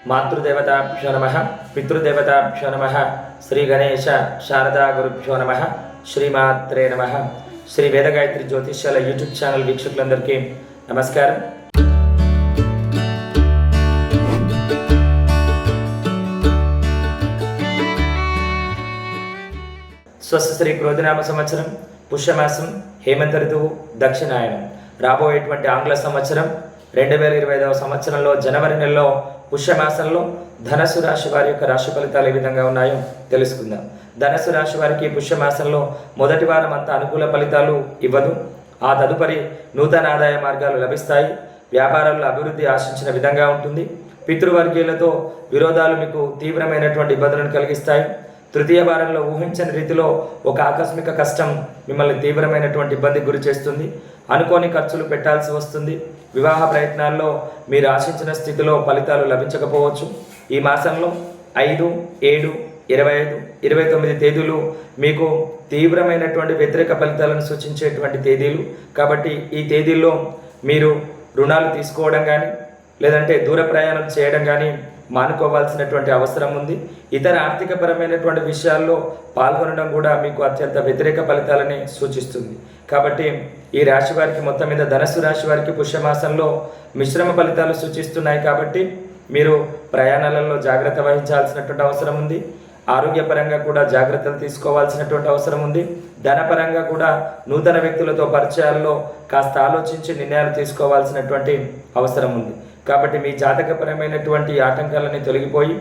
మాతృదేవతాభ్యో నమః, పితృదేవతాభ్యో నమః, శ్రీ గణేశ శారదా గురుభ్యో నమః, శ్రీమాత్రే నమః. శ్రీ వేదగాయత్రి జ్యోతిష్యాల యూట్యూబ్ ఛానల్ వీక్షకులందరికీ నమస్కారం. స్వస్తి శ్రీ క్రోధినామ సంవత్సరం, పుష్యమాసం, హేమంత ఋతువు, దక్షిణాయనం. రాబోయేటువంటి ఆంగ్ల సంవత్సరం 2025 సంవత్సరంలో జనవరి నెలలో పుష్యమాసంలో ధనస్సు రాశి వారి యొక్క రాశి ఫలితాలు ఏ విధంగా ఉన్నాయో తెలుసుకుందాం. ధనస్సు రాశి వారికి పుష్యమాసంలో మొదటి వారం అంతా అనుకూల ఫలితాలు ఇవ్వదు. ఆ తదుపరి నూతన ఆదాయ మార్గాలు లభిస్తాయి. వ్యాపారాల్లో అభివృద్ధి ఆశించిన విధంగా ఉంటుంది. పితృవర్గీయులతో విరోధాలు మీకు తీవ్రమైనటువంటి ఇబ్బందులను కలిగిస్తాయి. తృతీయ వారంలో ఊహించని రీతిలో ఒక ఆకస్మిక కష్టం మిమ్మల్ని తీవ్రమైనటువంటి ఇబ్బందికి గురి చేస్తుంది. అనుకోని ఖర్చులు పెట్టాల్సి వస్తుంది. వివాహ ప్రయత్నాల్లో మీరు ఆశించిన స్థితిలో ఫలితాలు లభించకపోవచ్చు. ఈ మాసంలో 5, 7, 25, 29 తేదీలు మీకు తీవ్రమైనటువంటి వ్యతిరేక ఫలితాలను సూచించేటువంటి తేదీలు. కాబట్టి ఈ తేదీల్లో మీరు రుణాలు తీసుకోవడం కానీ లేదంటే దూర ప్రయాణం చేయడం కానీ మానుకోవాల్సినటువంటి అవసరం ఉంది. ఇతర ఆర్థికపరమైనటువంటి విషయాల్లో పాల్గొనడం కూడా మీకు అత్యంత వ్యతిరేక ఫలితాలని సూచిస్తుంది. కాబట్టి ఈ రాశి వారికి మొత్తం మీద ధనస్సు రాశి వారికి పుష్యమాసంలో మిశ్రమ ఫలితాలు సూచిస్తున్నాయి. కాబట్టి మీరు ప్రయాణాలలో జాగ్రత్త వహించాల్సినటువంటి అవసరం ఉంది. ఆరోగ్యపరంగా కూడా జాగ్రత్తలు తీసుకోవాల్సినటువంటి అవసరం ఉంది. ధనపరంగా కూడా నూతన వ్యక్తులతో పరిచయాల్లో కాస్త ఆలోచించి నిర్ణయాలు తీసుకోవాల్సినటువంటి అవసరం ఉంది. కాబట్టి మీ జాతకపరమైనటువంటి ఆటంకాలని తొలగిపోయి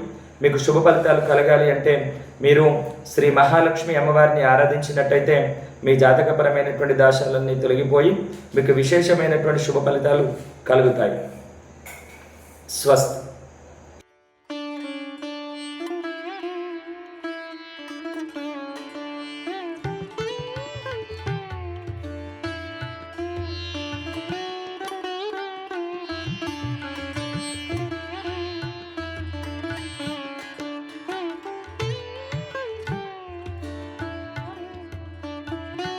మీకు శుభ ఫలితాలు కలగాలి అంటే మీరు శ్రీ మహాలక్ష్మి అమ్మవారిని ఆరాధించినట్టయితే మీ జాతకపరమైనటువంటి దోషాలన్నీ తొలగిపోయి మీకు విశేషమైనటువంటి శుభ ఫలితాలు కలుగుతాయి. స్వస్తి.